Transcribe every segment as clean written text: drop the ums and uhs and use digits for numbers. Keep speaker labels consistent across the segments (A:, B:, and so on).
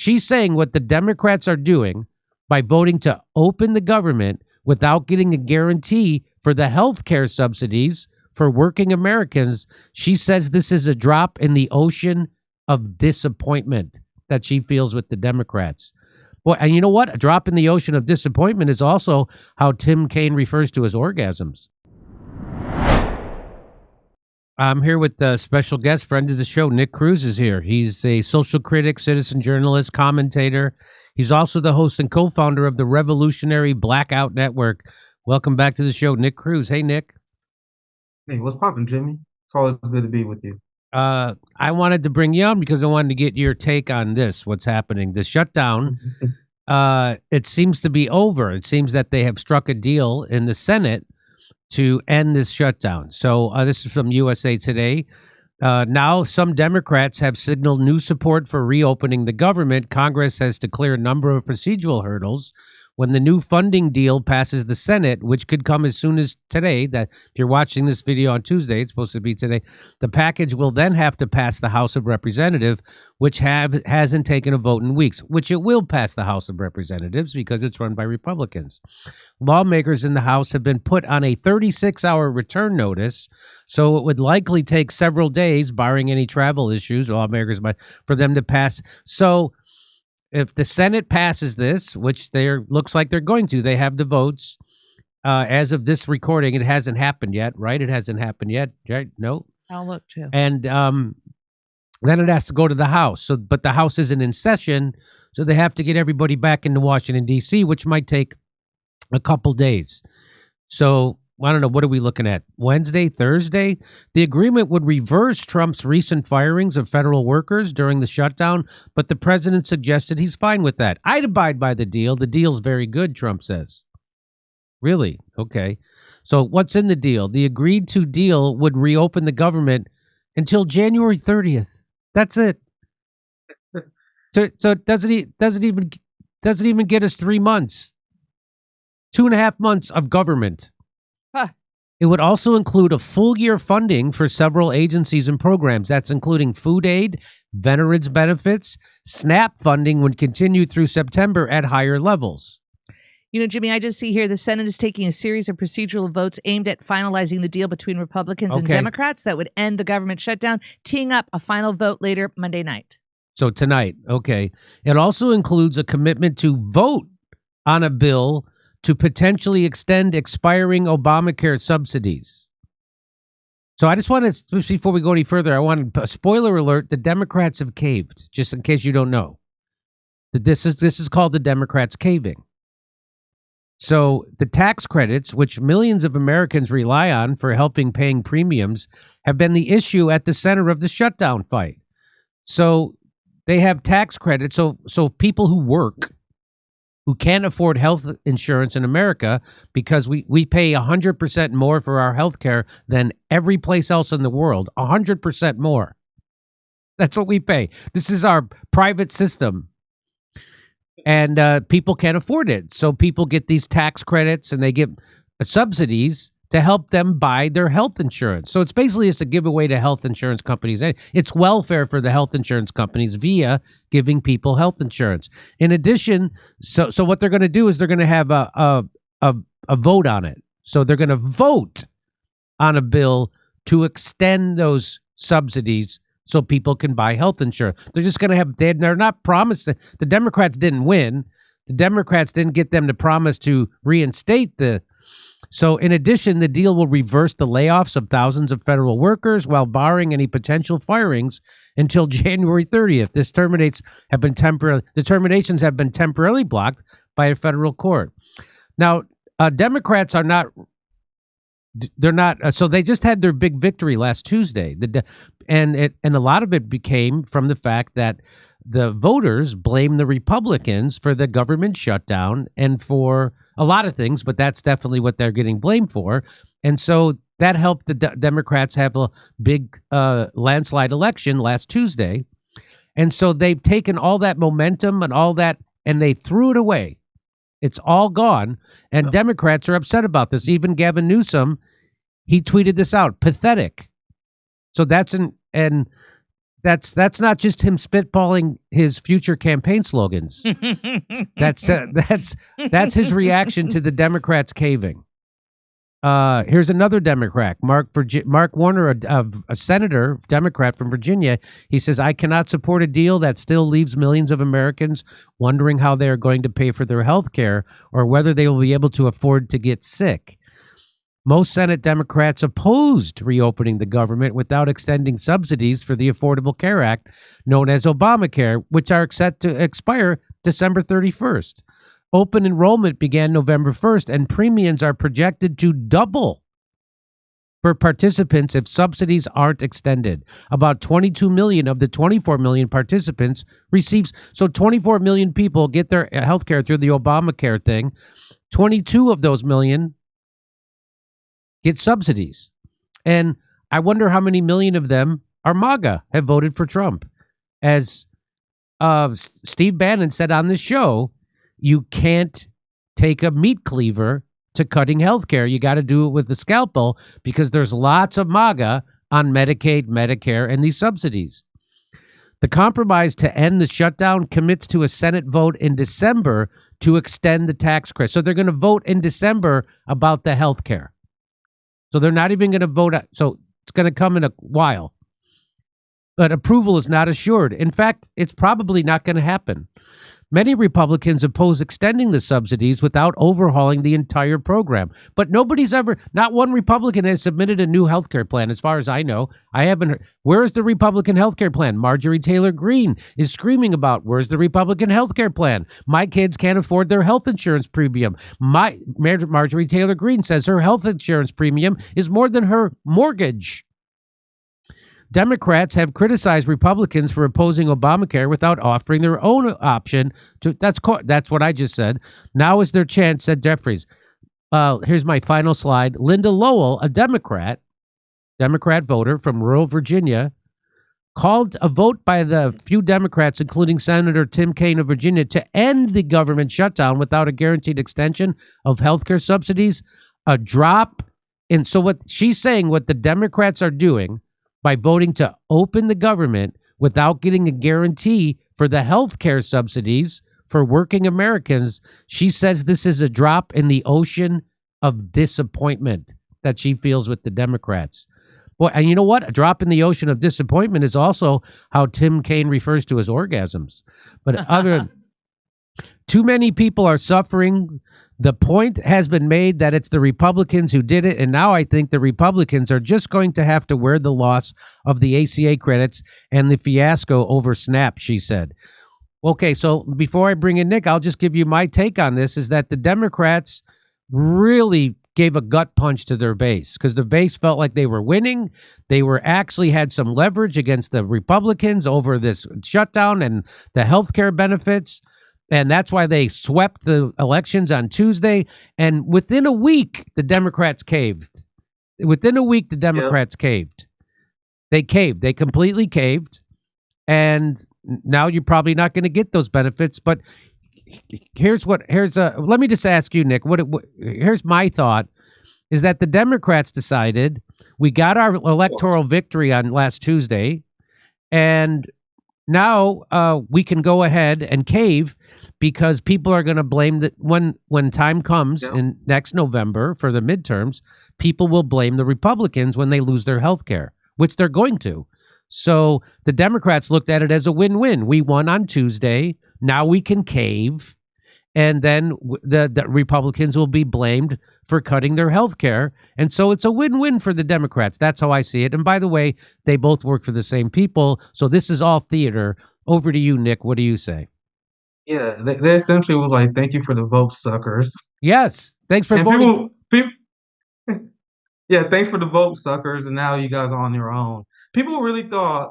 A: she's saying what the Democrats are doing by voting to open the government without getting a guarantee for the health care subsidies for working Americans. She says this is a drop in the ocean of disappointment that she feels with the Democrats. Boy, and you know what? A drop in the ocean of disappointment is also how Tim Kaine refers to his orgasms. I'm here with a special guest, friend of the show. Nick Cruse is here. He's a social critic, citizen journalist, commentator. He's also the host and co-founder of the Revolutionary Blackout Network. Welcome back to the show, Nick Cruse. Hey, Nick.
B: Hey, what's poppin', Jimmy? It's always good to be with you.
A: I wanted to bring you on because I wanted to get your take on this, what's happening. The shutdown, it seems to be over. It seems that they have struck a deal in the Senate to end this shutdown. So this is from USA Today. Now some Democrats have signaled new support for reopening the government. Congress has to clear a number of procedural hurdles when the new funding deal passes the Senate, which could come as soon as today. That if you're watching this video on Tuesday, it's supposed to be today. The package will then have to pass the House of Representatives, which hasn't taken a vote in weeks, which it will pass the House of Representatives because it's run by Republicans. Lawmakers in the House have been put on a 36-hour return notice, so it would likely take several days, barring any travel issues, lawmakers might, for them to pass. So if the Senate passes this, which looks like they're going to, they have the votes. As of this recording, it hasn't happened yet, right? It hasn't happened yet, right? No.
C: I'll look too.
A: And then it has to go to the House. So, but the House isn't in session, so they have to get everybody back into Washington, D.C., which might take a couple days. So I don't know. What are we looking at? Wednesday, Thursday? The agreement would reverse Trump's recent firings of federal workers during the shutdown, but the president suggested he's fine with that. I'd abide by the deal. The deal's very good, Trump says. Really? Okay. So what's in the deal? The agreed to deal would reopen the government until January 30th. That's it. So it doesn't even get us 3 months. 2.5 months of government.
C: Huh.
A: It would also include a full year funding for several agencies and programs. That's including food aid, veterans benefits. SNAP funding would continue through September at higher levels.
C: You know, Jimmy, I just see here the Senate is taking a series of procedural votes aimed at finalizing the deal between Republicans and Democrats that would end the government shutdown, teeing up a final vote later Monday night.
A: So tonight, okay. It also includes a commitment to vote on a bill to potentially extend expiring Obamacare subsidies. So I just want to, before we go any further, I want to, spoiler alert, the Democrats have caved, just in case you don't know. This is called the Democrats caving. So the tax credits, which millions of Americans rely on for helping paying premiums, have been the issue at the center of the shutdown fight. So they have tax credits, so people who work, who can't afford health insurance in America, because we pay 100% more for our health care than every place else in the world, 100% more. That's what we pay. This is our private system. And people can't afford it. So people get these tax credits and they get subsidies to help them buy their health insurance. So it's basically just a giveaway to health insurance companies. It's welfare for the health insurance companies via giving people health insurance. In addition, so what they're going to do is they're going to have a vote on it. So they're going to vote on a bill to extend those subsidies so people can buy health insurance. They're just going to have, they're not promised. The Democrats didn't win. The Democrats didn't get them to promise to reinstate the. So in addition, the deal will reverse the layoffs of thousands of federal workers while barring any potential firings until January 30th. The terminations have been temporarily blocked by a federal court. Now, Democrats are not. They're not. So they just had their big victory last Tuesday, and a lot of it became from the fact that the voters blame the Republicans for the government shutdown and for a lot of things, but that's definitely what they're getting blamed for. And so that helped the Democrats have a big landslide election last Tuesday. And so they've taken all that momentum and all that, and they threw it away. It's all gone. And Democrats are upset about this. Even Gavin Newsom, he tweeted this out. Pathetic. So that's and That's not just him spitballing his future campaign slogans. That's his reaction to the Democrats caving. Here's another Democrat, Mark Warner, a senator, Democrat from Virginia. He says, I cannot support a deal that still leaves millions of Americans wondering how they are going to pay for their health care or whether they will be able to afford to get sick. Most Senate Democrats opposed reopening the government without extending subsidies for the Affordable Care Act, known as Obamacare, which are set to expire December 31st. Open enrollment began November 1st, and premiums are projected to double for participants if subsidies aren't extended. About 22 million of the 24 million participants receives. So 24 million people get their health care through the Obamacare thing. 22 of those million get subsidies. And I wonder how many million of them are MAGA, have voted for Trump. As Steve Bannon said on the show, you can't take a meat cleaver to cutting health care. You got to do it with the scalpel because there's lots of MAGA on Medicaid, Medicare, and these subsidies. The compromise to end the shutdown commits to a Senate vote in December to extend the tax credit. So they're going to vote in December about the health care. So they're not even going to vote. So it's going to come in a while. But approval is not assured. In fact, it's probably not going to happen. Many Republicans oppose extending the subsidies without overhauling the entire program. But not one Republican has submitted a new health care plan, as far as I know. I haven't heard. Where's the Republican health care plan? Marjorie Taylor Greene is screaming about, where's the Republican health care plan? My kids can't afford their health insurance premium. Marjorie Taylor Greene says her health insurance premium is more than her mortgage. Democrats have criticized Republicans for opposing Obamacare without offering their own option. That's what I just said. Now is their chance, said Jeffries. Here's my final slide. Linda Lowell, a Democrat voter from rural Virginia, called a vote by the few Democrats, including Senator Tim Kaine of Virginia, to end the government shutdown without a guaranteed extension of health care subsidies, a drop in. So what she's saying, what the Democrats are doing by voting to open the government without getting a guarantee for the health care subsidies for working Americans, she says this is a drop in the ocean of disappointment that she feels with the Democrats. Boy, and you know what? A drop in the ocean of disappointment is also how Tim Kaine refers to his orgasms. But too many people are suffering. The point has been made that it's the Republicans who did it, and now I think the Republicans are just going to have to wear the loss of the ACA credits and the fiasco over SNAP, she said. Okay, so before I bring in Nick, I'll just give you my take on this, is that the Democrats really gave a gut punch to their base because the base felt like they were winning. They actually had some leverage against the Republicans over this shutdown and the health care benefits. And that's why they swept the elections on Tuesday. And within a week, the Democrats caved. Caved. They caved. They completely caved. And now you're probably not going to get those benefits. But let me just ask you, Nick, here's my thought, is that the Democrats decided we got our electoral victory on last Tuesday. And now we can go ahead and cave because people are going to blame that when time comes in next November for the midterms, people will blame the Republicans when they lose their health care, which they're going to. So the Democrats looked at it as a win-win. We won on Tuesday. Now we can cave. And then the Republicans will be blamed for cutting their health care. And so it's a win-win for the Democrats. That's how I see it. And by the way, they both work for the same people. So this is all theater. Over to you, Nick. What do you say?
B: Yeah, they essentially was like, thank you for the vote, suckers.
A: Yes. Thanks for voting.
B: Yeah, thanks for the vote, suckers. And now you guys are on your own. People really thought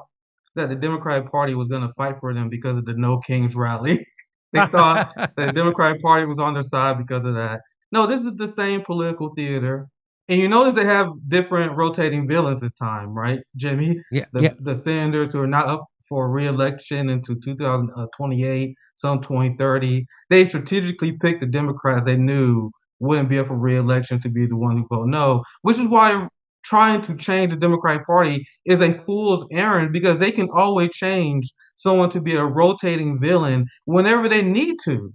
B: that the Democratic Party was going to fight for them because of the No Kings rally. They thought that the Democratic Party was on their side because of that. No, this is the same political theater. And you notice they have different rotating villains this time, right, Jimmy? The senators who are not up for re-election into 2028, some 2030. They strategically picked the Democrats they knew wouldn't be up for re-election to be the one who vote no, which is why trying to change the Democratic Party is a fool's errand because they can always change someone to be a rotating villain whenever they need to.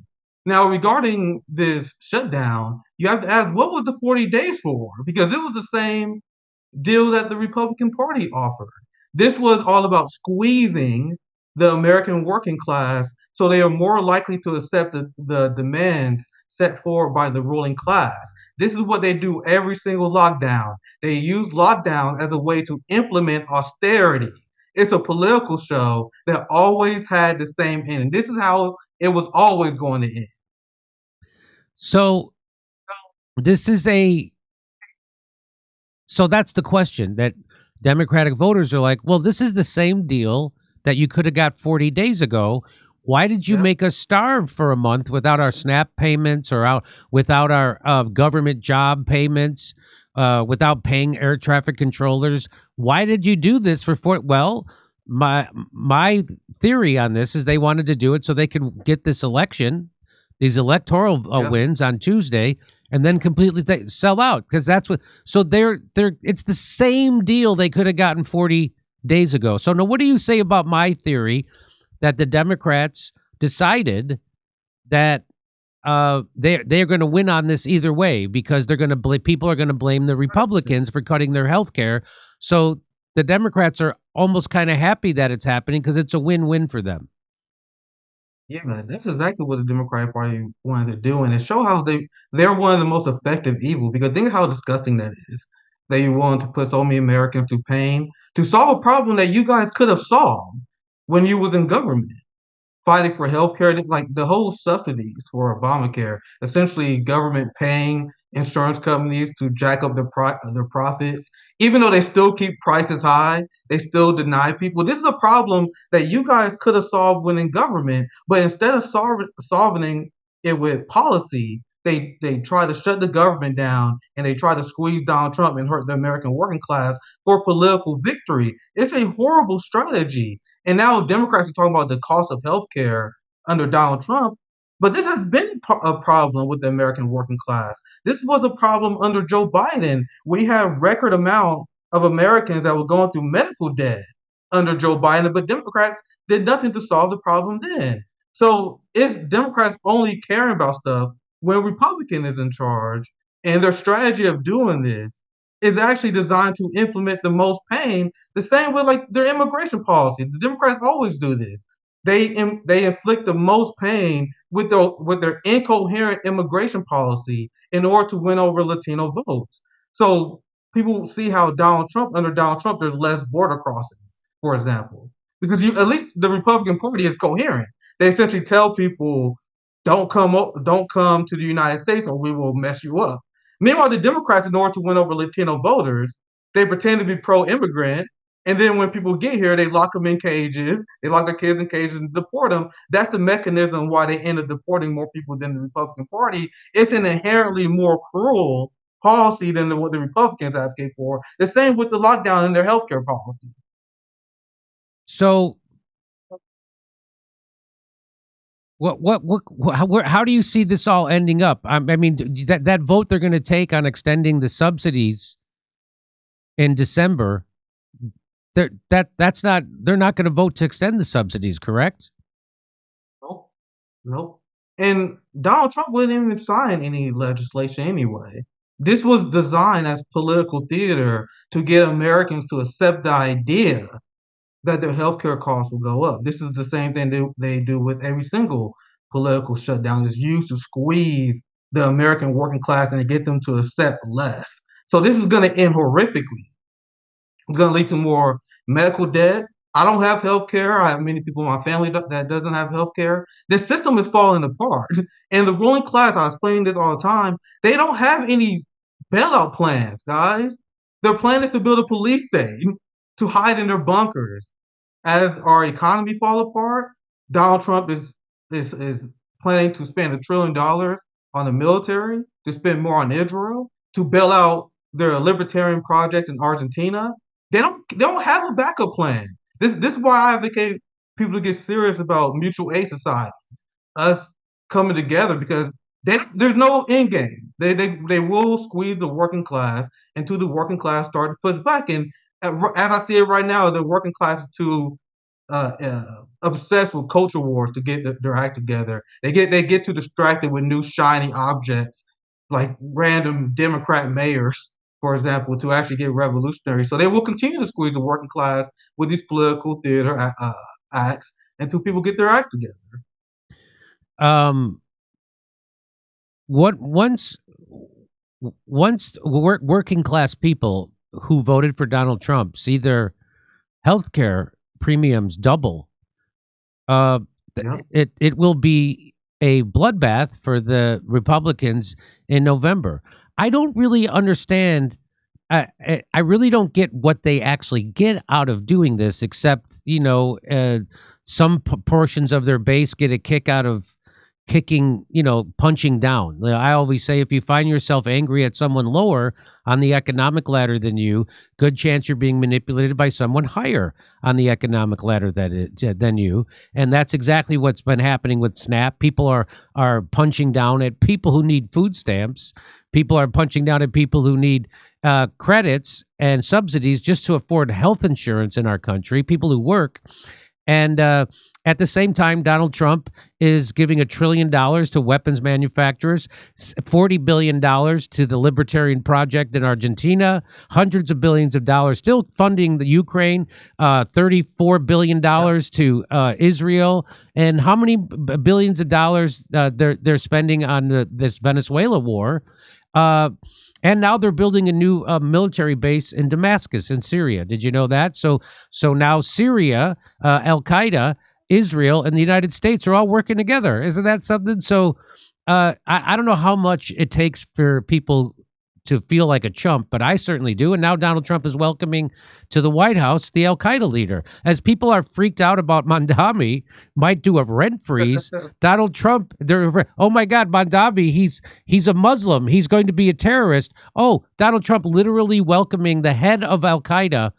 B: Now, regarding this shutdown, you have to ask, what was the 40 days for? Because it was the same deal that the Republican Party offered. This was all about squeezing the American working class so they are more likely to accept the demands set forward by the ruling class. This is what they do every single lockdown. They use lockdown as a way to implement austerity. It's a political show that always had the same end. This is how it was always going to end.
A: So this is so that's the question, that Democratic voters are like, well, this is the same deal that you could have got 40 days ago. Why did you make us starve for a month without our SNAP payments or without our government job payments, without paying air traffic controllers? Why did you do this for 40? Well, my theory on this is they wanted to do it so they could get this election, these electoral wins on Tuesday, and then completely sell out, because that's what. So it's the same deal they could have gotten 40 days ago. So now, what do you say about my theory that the Democrats decided that they're going to win on this either way, because they're going to people are going to blame the Republicans for cutting their health care. So the Democrats are almost kind of happy that it's happening because it's a win-win for them.
B: Yeah, man, that's exactly what the Democratic Party wanted to do, and it shows how they're one of the most effective evil. Because think of how disgusting that is. That you want to put so many Americans through pain to solve a problem that you guys could have solved when you was in government, fighting for health care, like the whole subsidies for Obamacare, essentially government paying insurance companies to jack up their profits. Even though they still keep prices high, they still deny people. This is a problem that you guys could have solved when in government, but instead of solving it with policy, they try to shut the government down and they try to squeeze Donald Trump and hurt the American working class for political victory. It's a horrible strategy. And now Democrats are talking about the cost of health care under Donald Trump. But this has been a problem with the American working class. This was a problem under Joe Biden. We had record amount of Americans that were going through medical debt under Joe Biden, but Democrats did nothing to solve the problem then. So it's Democrats only caring about stuff when Republican is in charge, and their strategy of doing this is actually designed to implement the most pain, the same way like their immigration policy. The Democrats always do this. They inflict the most pain with their incoherent immigration policy in order to win over Latino votes. So people see how under Donald Trump, there's less border crossings, for example, because at least the Republican Party is coherent. They essentially tell people, don't come to the United States or we will mess you up. Meanwhile, the Democrats, in order to win over Latino voters, they pretend to be pro-immigrant, and then when people get here, they lock them in cages. They lock their kids in cages and deport them. That's the mechanism why they end up deporting more people than the Republican Party. It's an inherently more cruel policy than what the Republicans advocate for. The same with the lockdown and their healthcare policy.
A: So, how do you see this all ending up? I mean, that vote they're going to take on extending the subsidies in December, they're not going to vote to extend the subsidies, correct?
B: Nope. And Donald Trump wouldn't even sign any legislation anyway. This was designed as political theater to get Americans to accept the idea that their healthcare costs will go up. This is the same thing they do with every single political shutdown. It's used to squeeze the American working class and to get them to accept less. So this is going to end horrifically. It's going to lead to more medical debt. I don't have health care. I have many people in my family that doesn't have health care. This system is falling apart. And the ruling class, I explain this all the time, they don't have any bailout plans, guys. Their plan is to build a police state to hide in their bunkers. As our economy fall apart, Donald Trump is planning to spend $1 trillion on the military, to spend more on Israel, to bail out their libertarian project in Argentina. They don't have a backup plan. This is why I advocate people to get serious about mutual aid societies, us coming together, because There's no end game. They will squeeze the working class until the working class start to push back. And as I see it right now, the working class is too obsessed with culture wars to get their act together. They get too distracted with new shiny objects like random Democrat mayors, for example, to actually get revolutionary. So they will continue to squeeze the working class with these political theater acts until people get their act together.
A: Once working class people who voted for Donald Trump see their healthcare premiums double, it will be a bloodbath for the Republicans in November. I don't really understand. I really don't get what they actually get out of doing this, except, some portions of their base get a kick out of punching down. I always say, if you find yourself angry at someone lower on the economic ladder than you, good chance you're being manipulated by someone higher on the economic ladder than you. And that's exactly what's been happening with SNAP. People are punching down at people who need food stamps. People are punching down at people who need credits and subsidies just to afford health insurance in our country, people who work. And at the same time, Donald Trump is giving $1 trillion to weapons manufacturers, $40 billion to the Libertarian Project in Argentina, hundreds of billions of dollars still funding the Ukraine, $34 billion to Israel, and how many billions of dollars they're spending on this Venezuela war. And now they're building a new military base in Damascus in Syria. Did you know that? So now Syria, Al-Qaeda, Israel, and the United States are all working together. Isn't that something? So I don't know how much it takes for people to feel like a chump, but I certainly do. And now Donald Trump is welcoming to the White House the Al-Qaeda leader. As people are freaked out about Mandami might do a rent freeze, Donald Trump, oh my God, Mandami, he's a Muslim. He's going to be a terrorist. Oh, Donald Trump literally welcoming the head of Al-Qaeda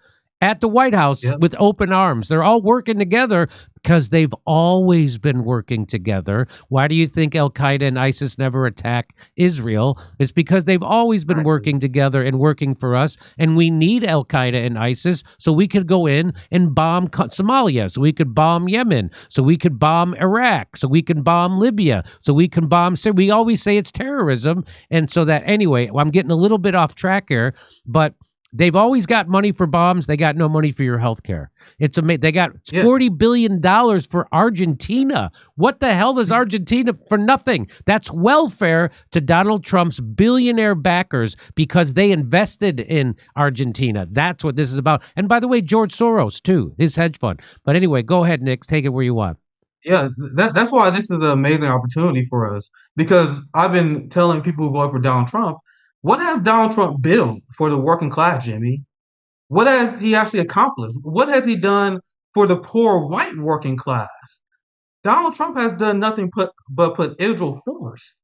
A: at the White House with open arms. They're all working together because they've always been working together. Why do you think Al-Qaeda and ISIS never attack Israel? It's because they've always been working together and working for us, and we need Al-Qaeda and ISIS so we could go in and bomb Somalia, so we could bomb Yemen, so we could bomb Iraq, so we can bomb Libya, so we can bomb Syria. We always say it's terrorism, and so that, anyway, I'm getting a little bit off track here, but they've always got money for bombs. They got no money for your health care. It's amazing. They got $40 billion for Argentina. What the hell is Argentina for? Nothing. That's welfare to Donald Trump's billionaire backers because they invested in Argentina. That's what this is about. And by the way, George Soros, too, his hedge fund. But anyway, go ahead, Nick. Take it where you want.
B: Yeah, that's why this is an amazing opportunity for us, because I've been telling people who vote for Donald Trump, what has Donald Trump built for the working class, Jimmy? What has he actually accomplished? What has he done for the poor white working class? Donald Trump has done nothing but put Israel first.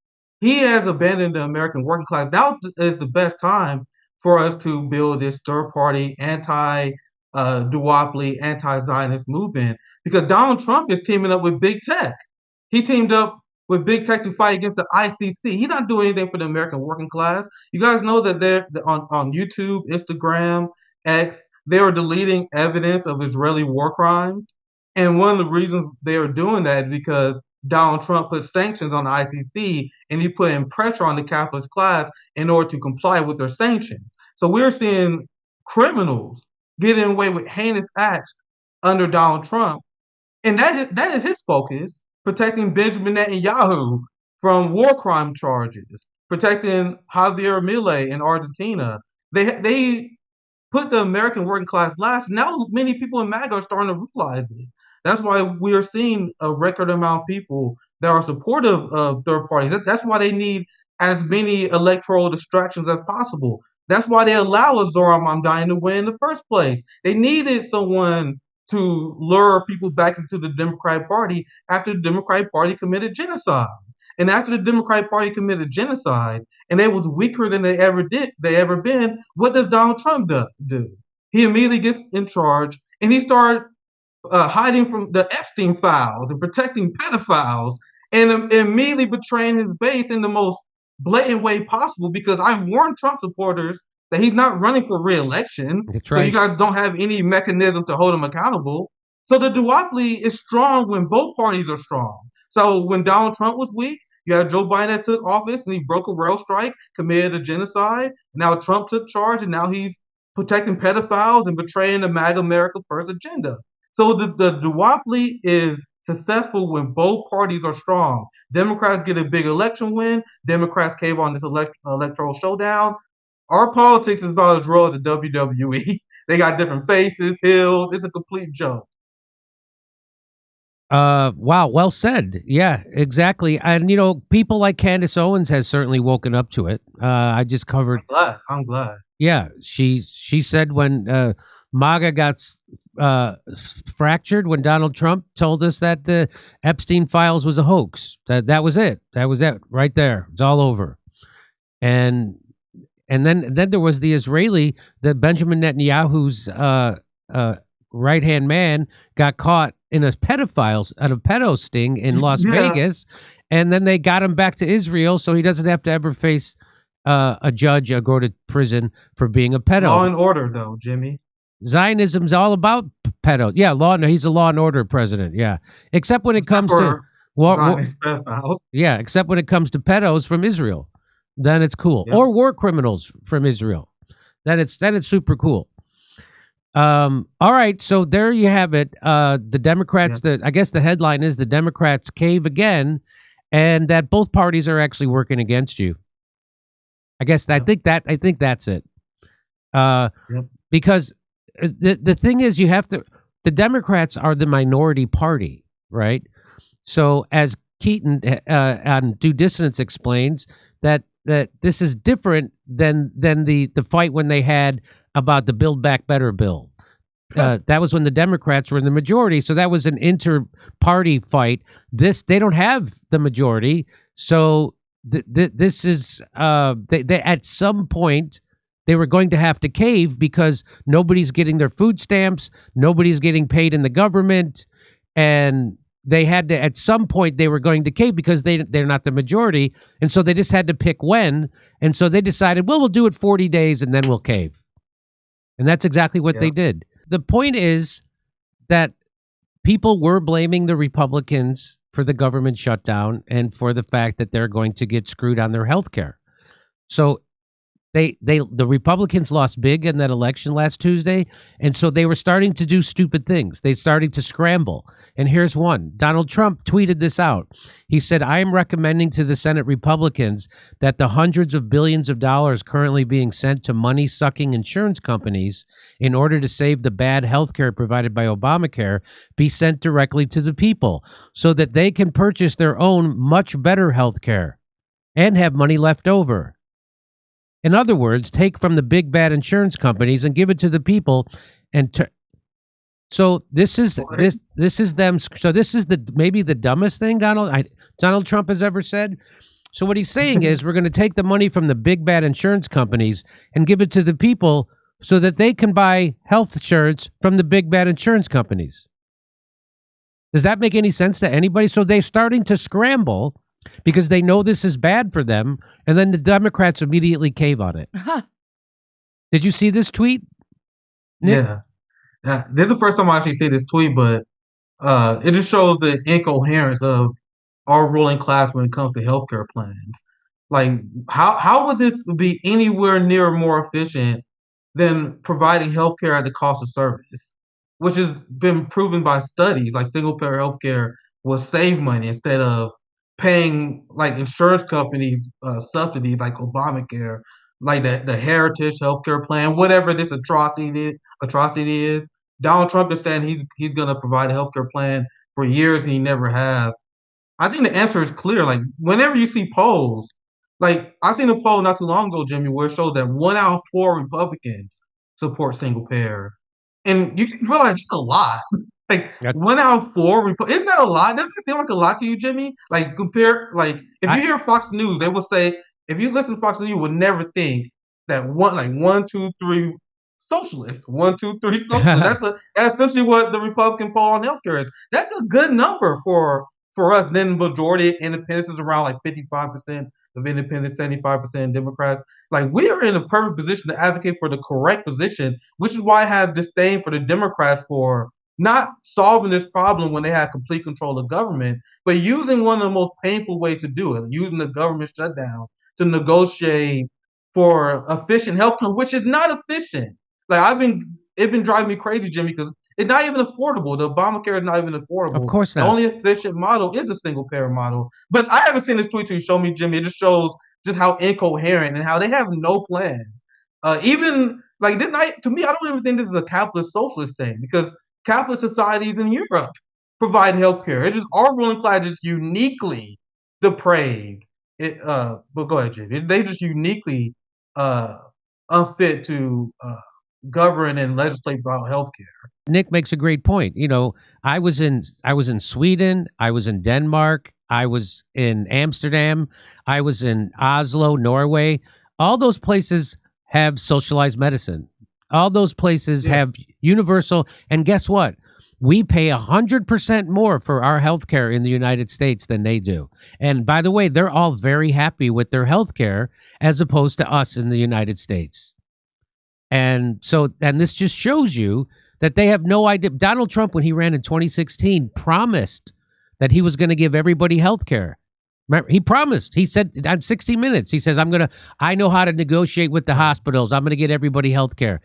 B: He has abandoned the American working class. Now is the best time for us to build this third-party, anti-duopoly, anti-Zionist movement, because Donald Trump is teaming up with big tech. He teamed up with big tech to fight against the ICC. He's not doing anything for the American working class. You guys know that they're on YouTube, Instagram, X, they are deleting evidence of Israeli war crimes. And one of the reasons they are doing that is because Donald Trump put sanctions on the ICC, and he put in pressure on the capitalist class in order to comply with their sanctions. So we're seeing criminals getting away with heinous acts under Donald Trump. And that is his focus. Protecting Benjamin Netanyahu from war crime charges, protecting Javier Milei in Argentina. They put the American working class last. Now many people in MAGA are starting to realize it. That's why we are seeing a record amount of people that are supportive of third parties. That's why they need as many electoral distractions as possible. That's why they allow Zohar Mamdani to win in the first place. They needed someone to lure people back into the Democratic Party after the Democratic Party committed genocide. And after the Democratic Party committed genocide, and they was weaker than they ever been, what does Donald Trump do? He immediately gets in charge, and he started hiding from the Epstein files and protecting pedophiles and immediately betraying his base in the most blatant way possible, because I warned Trump supporters that he's not running for re-election.
A: That's
B: So you
A: right.
B: guys don't have any mechanism to hold him accountable. So the duopoly is strong when both parties are strong. So when Donald Trump was weak, you had Joe Biden that took office and he broke a rail strike, committed a genocide. Now Trump took charge and now he's protecting pedophiles and betraying the MAGA America First agenda. So the duopoly is successful when both parties are strong. Democrats get a big election win. Democrats cave on this electoral showdown. Our politics is about as real as the WWE. They got different faces, heels. It's a complete joke.
A: Wow, well said. Yeah, exactly. And people like Candace Owens has certainly woken up to it. I just covered.
B: I'm glad.
A: Yeah, she said when MAGA got fractured, when Donald Trump told us that the Epstein files was a hoax. That was it. That was it right there. It's all over. And then there was the Israeli, that Benjamin Netanyahu's right hand man got caught in a pedo sting in Las Vegas, and then they got him back to Israel so he doesn't have to ever face a judge or go to prison for being a pedo.
B: Law and order, though, Jimmy.
A: Zionism's all about pedo. Yeah, he's a law and order president. Yeah, except when it comes to
B: pedophiles.
A: Yeah, except when it comes to pedos from Israel, then it's cool.
B: Yeah.
A: Or war criminals from Israel, then it's super cool. All right, so there you have it. The Democrats. I guess the headline is the Democrats cave again, and that both parties are actually working against you. I guess I think that's it. Because the thing is, the Democrats are the minority party, right? So as Keaton on Due Dissonance explains, that this is different than the fight when they had about the Build Back Better bill. That was when the Democrats were in the majority, so that was an inter-party fight. They don't have the majority, so this is they at some point they were going to have to cave because nobody's getting their food stamps, nobody's getting paid in the government, and they had to, at some point they were going to cave because they're not the majority, and so they just had to pick when, and so they decided, well, we'll do it 40 days and then we'll cave. And that's exactly what they did. The point is that people were blaming the Republicans for the government shutdown and for the fact that they're going to get screwed on their health care. So the Republicans lost big in that election last Tuesday, and so they were starting to do stupid things. They started to scramble. And here's one. Donald Trump tweeted this out. He said, I am recommending to the Senate Republicans that the hundreds of billions of dollars currently being sent to money-sucking insurance companies in order to save the bad health care provided by Obamacare be sent directly to the people so that they can purchase their own much better health care and have money left over. In other words, take from the big bad insurance companies and give it to the people. So this is them. So this is maybe the dumbest thing Donald Trump has ever said. So what he's saying is we're going to take the money from the big bad insurance companies and give it to the people so that they can buy health insurance from the big bad insurance companies. Does that make any sense to anybody? So they're starting to scramble because they know this is bad for them, and then the Democrats immediately cave on it. Did you see this tweet, Nick?
B: Yeah. This is the first time I actually see this tweet, but it just shows the incoherence of our ruling class when it comes to healthcare plans. Like, how would this be anywhere near more efficient than providing healthcare at the cost of service, which has been proven by studies, like single-payer healthcare will save money instead of paying like insurance companies subsidies like Obamacare, like the Heritage Healthcare Plan, whatever this atrocity is. Donald Trump is saying he's going to provide a healthcare plan for years and he never has. I think the answer is clear. Like whenever you see polls, like I seen a poll not too long ago, Jimmy, where it showed that 1 out of 4 Republicans support single payer, and you can realize it's a lot. Like 1 out of 4, isn't that a lot? Doesn't it seem like a lot to you, Jimmy? Like if you hear Fox News, they will say, if you listen to Fox News, you would never think that 1, 2, 3 socialists, 1, 2, 3 socialists. That's essentially what the Republican poll on healthcare is. That's a good number for for us, then the majority of independents is around like 55% of independents, 75% Democrats. Like, we are in a perfect position to advocate for the correct position, which is why I have disdain for the Democrats for not solving this problem when they have complete control of government, but using one of the most painful ways to do it, using the government shutdown to negotiate for efficient healthcare, which is not efficient. Like, it's been driving me crazy, Jimmy, because it's not even affordable. The Obamacare is not even affordable.
A: Of course not.
B: The only efficient model is the single payer model. But I haven't seen this tweet to show me, Jimmy. It just shows just how incoherent and how they have no plans. Even like this night, to me, I don't even think this is a capitalist socialist thing, because capitalist societies in Europe provide healthcare. It's just our ruling class is uniquely depraved. But go ahead, Jimmy. They just uniquely unfit to govern and legislate about healthcare.
A: Nick makes a great point. You know, I was in Sweden, I was in Denmark, I was in Amsterdam, I was in Oslo, Norway. All those places have socialized medicine. All those places have universal. And guess what? We pay 100% more for our healthcare in the United States than they do. And by the way, they're all very happy with their healthcare as opposed to us in the United States. And so, and this just shows you that they have no idea. Donald Trump, when he ran in 2016, promised that he was going to give everybody health care. He promised. He said on 60 Minutes, he says, I know how to negotiate with the hospitals. I'm going to get everybody health care.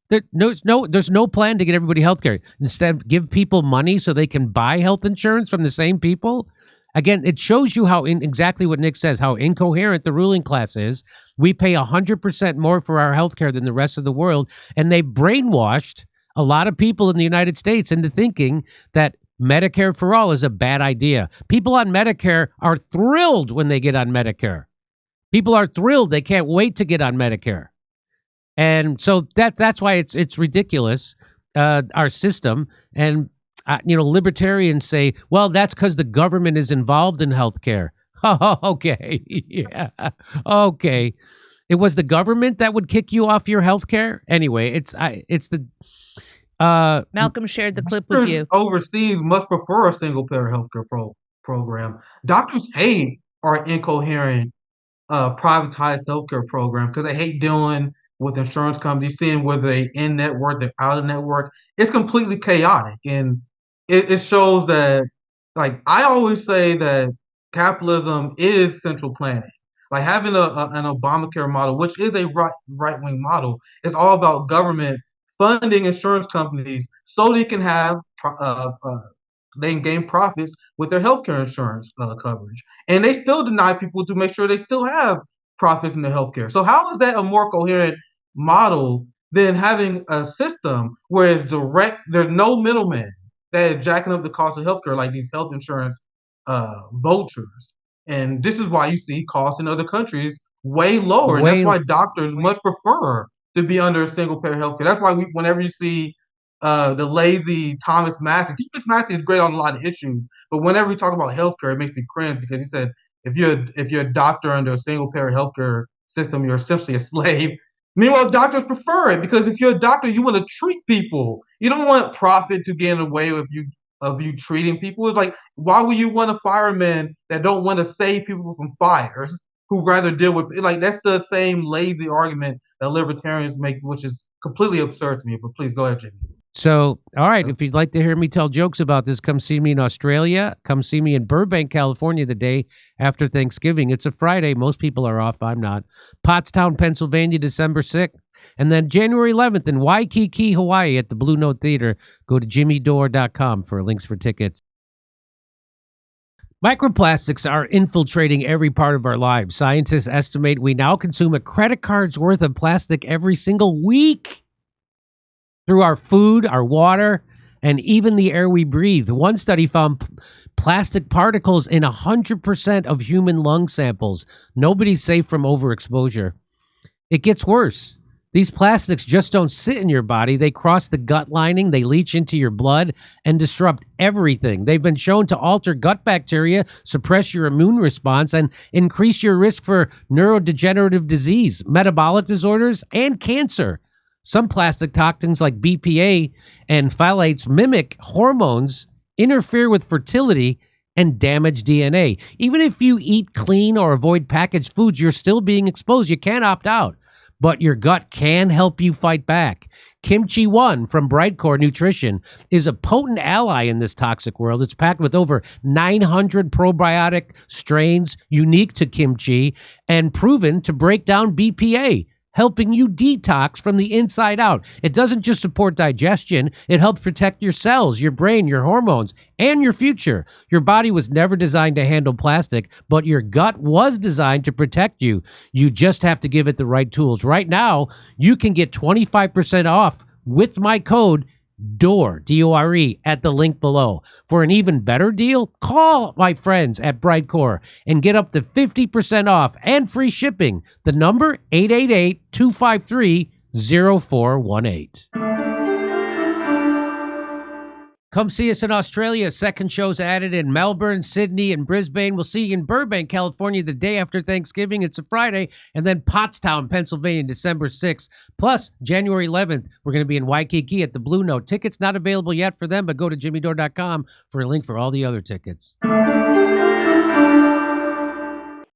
A: There's no plan to get everybody health care. Instead, give people money so they can buy health insurance from the same people. Again, it shows you how, exactly what Nick says, how incoherent the ruling class is. We pay 100% more for our health care than the rest of the world. And they brainwashed a lot of people in the United States into thinking that Medicare for all is a bad idea. People on Medicare are thrilled when they get on Medicare. People are thrilled. They can't wait to get on Medicare. And so that's why it's ridiculous, our system. And, libertarians say, well, that's because the government is involved in healthcare. Oh, okay. Yeah. Okay. It was the government that would kick you off your healthcare? Anyway, it's the...
C: Malcolm shared the clip with you.
B: Overseas must prefer a single payer healthcare program. Doctors hate our incoherent privatized healthcare program because they hate dealing with insurance companies, seeing whether they in network, they're out of network. It's completely chaotic, and it shows that. Like, I always say that capitalism is central planning. Like, having an Obamacare model, which is a right wing model, is all about government funding insurance companies so they can have they can gain profits with their healthcare insurance coverage, and they still deny people to make sure they still have profits in their healthcare. So how is that a more coherent model than having a system where it's direct? There's no middleman that is jacking up the cost of healthcare, like these health insurance vultures. And this is why you see costs in other countries way lower, and that's why doctors much prefer to be under a single payer healthcare. That's why whenever you see the lazy Thomas Massie is great on a lot of issues, but whenever we talk about healthcare, it makes me cringe because he said if you're a doctor under a single payer healthcare system, you're essentially a slave. Meanwhile, doctors prefer it because if you're a doctor, you want to treat people. You don't want profit to get in the way of you treating people. It's like, why would you want a fireman that don't want to save people from fires, who rather deal with it? Like, that's the same lazy argument that libertarians make, which is completely absurd to me. But please go ahead, Jimmy.
A: So, all right, if you'd like to hear me tell jokes about this, come see me in Australia. Come see me in Burbank, California, the day after Thanksgiving. It's a Friday. Most people are off. I'm not. Pottstown, Pennsylvania, December 6th. And then January 11th in Waikiki, Hawaii at the Blue Note Theater. Go to jimmydore.com for links for tickets. Microplastics are infiltrating every part of our lives. Scientists estimate we now consume a credit card's worth of plastic every single week. Through our food, our water, and even the air we breathe. One study found plastic particles in 100% of human lung samples. Nobody's safe from overexposure. It gets worse. These plastics just don't sit in your body. They cross the gut lining, they leach into your blood, and disrupt everything. They've been shown to alter gut bacteria, suppress your immune response, and increase your risk for neurodegenerative disease, metabolic disorders, and cancer. Some plastic toxins like BPA and phthalates mimic hormones, interfere with fertility, and damage DNA. Even if you eat clean or avoid packaged foods, you're still being exposed. You can't opt out, but your gut can help you fight back. Kimchi 1 from Brightcore Nutrition is a potent ally in this toxic world. It's packed with over 900 probiotic strains unique to kimchi and proven to break down BPA, helping you detox from the inside out. It doesn't just support digestion, it helps protect your cells, your brain, your hormones, and your future. Your body was never designed to handle plastic, but your gut was designed to protect you. You just have to give it the right tools. Right now, you can get 25% off with my code Dore, D-O-R-E, at the link below. For an even better deal, call my friends at Brightcore and get up to 50% off and free shipping. The number, 888-253-0418. Come see us in Australia. Second show's added in Melbourne, Sydney, and Brisbane. We'll see you in Burbank, California, the day after Thanksgiving. It's a Friday. And then Pottstown, Pennsylvania, December 6th. Plus, January 11th, we're going to be in Waikiki at the Blue Note. Tickets not available yet for them, but go to jimmydore.com for a link for all the other tickets.